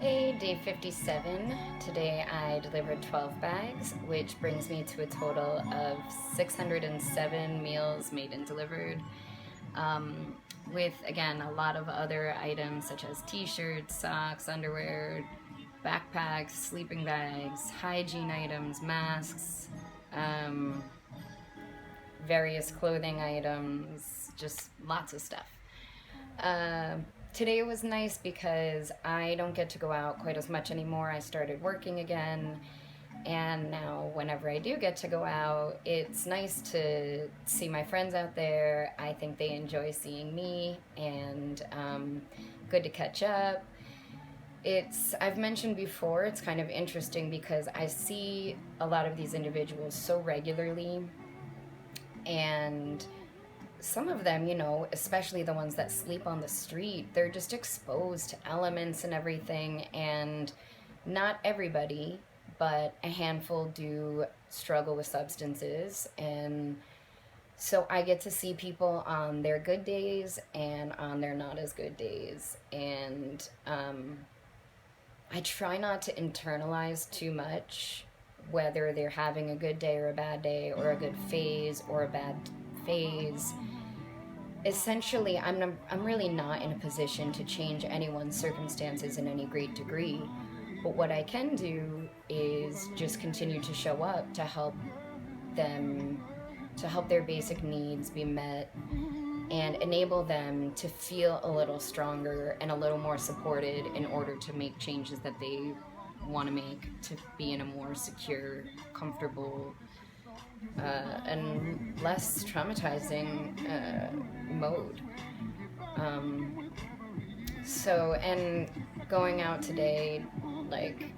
Day 57. Today I delivered 12 bags, which brings me to a total of 607 meals made and delivered. With, again, a lot of other items such as t-shirts, socks, underwear, backpacks, sleeping bags, hygiene items, masks, um, various clothing items, just lots of stuff. Uh, Today was nice because I don't get to go out quite as much anymore. I started working again, and now whenever I do get to go out, it's nice to see my friends out there. I think they enjoy seeing me, and good to catch up. I've mentioned before, it's kind of interesting because I see a lot of these individuals so regularly, and some of them, especially the ones that sleep on the street, they're just exposed to elements and everything. And not everybody, but a handful do struggle with substances. And so I get to see people on their good days and on their not as good days. And I try not to internalize too much whether they're having a good day or a bad day, or a good phase or a bad phase. Essentially, I'm really not in a position to change anyone's circumstances in any great degree. But what I can do is just continue to show up to help them, to help their basic needs be met, and enable them to feel a little stronger and a little more supported in order to make changes that they want to make to be in a more secure, comfortable, and less traumatizing mode. Um, and going out today, like,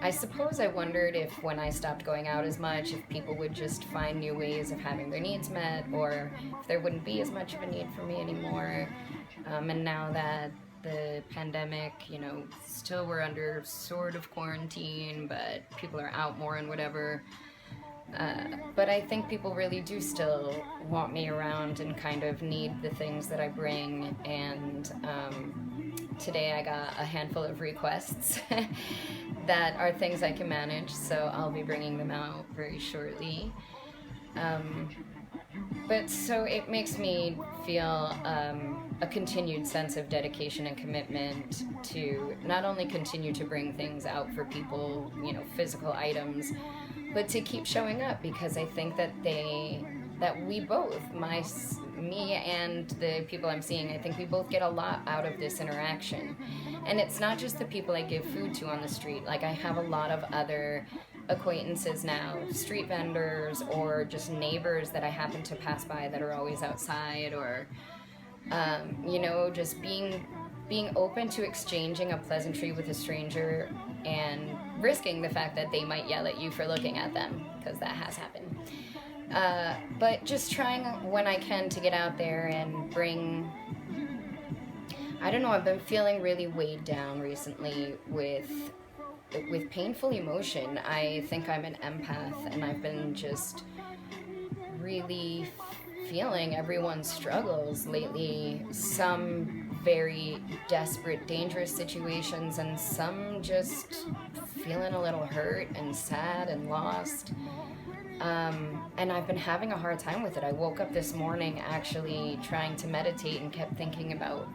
I suppose I wondered if when I stopped going out as much, if people would just find new ways of having their needs met, or if there wouldn't be as much of a need for me anymore. And now that the pandemic, still we're under sort of quarantine, but people are out more and whatever. But I think people really do still want me around and kind of need the things that I bring. And today I got a handful of requests that are things I can manage, so I'll be bringing them out very shortly. But so it makes me feel a continued sense of dedication and commitment to not only continue to bring things out for people, physical items, but to keep showing up, because I think that we both, me and the people I'm seeing, I think we both get a lot out of this interaction. And it's not just the people I give food to on the street. Like, I have a lot of other acquaintances now, street vendors or just neighbors that I happen to pass by that are always outside, or just being open to exchanging a pleasantry with a stranger and risking the fact that they might yell at you for looking at them, because that has happened. But just trying when I can to get out there and bring, I don't know, I've been feeling really weighed down recently with painful emotion. I think I'm an empath, and I've been just really feeling everyone's struggles lately. Some very desperate, dangerous situations, and some just feeling a little hurt and sad and lost. And I've been having a hard time with it. I woke up this morning actually trying to meditate and kept thinking about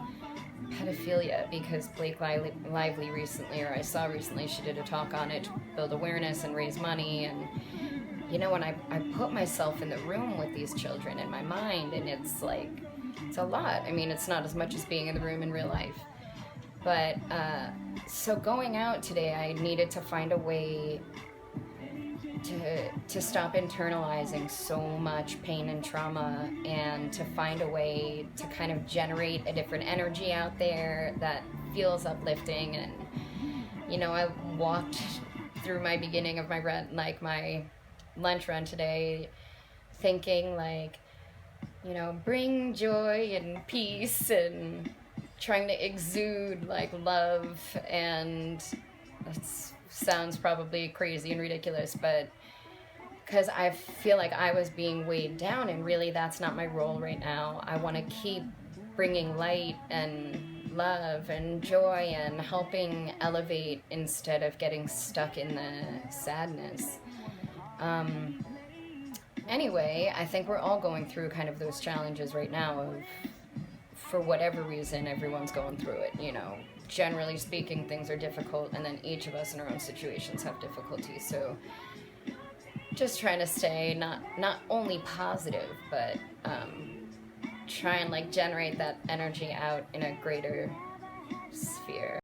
pedophilia, because Blake Lively recently, or I saw recently, she did a talk on it to build awareness and raise money. And when I put myself in the room with these children in my mind, and it's like, it's a lot. I mean, it's not as much as being in the room in real life. But so going out today, I needed to find a way to stop internalizing so much pain and trauma, and to find a way to kind of generate a different energy out there that feels uplifting. And I walked through my beginning of my lunch run today thinking, like, bring joy and peace, and trying to exude like love. And that sounds probably crazy and ridiculous, but because I feel like I was being weighed down, and really that's not my role right now. I want to keep bringing light and love and joy and helping elevate instead of getting stuck in the sadness. Anyway, I think we're all going through kind of those challenges right now of, for whatever reason, everyone's going through it, you know. Generally speaking, things are difficult, and then each of us in our own situations have difficulties. So just trying to stay not only positive, but try and like generate that energy out in a greater sphere.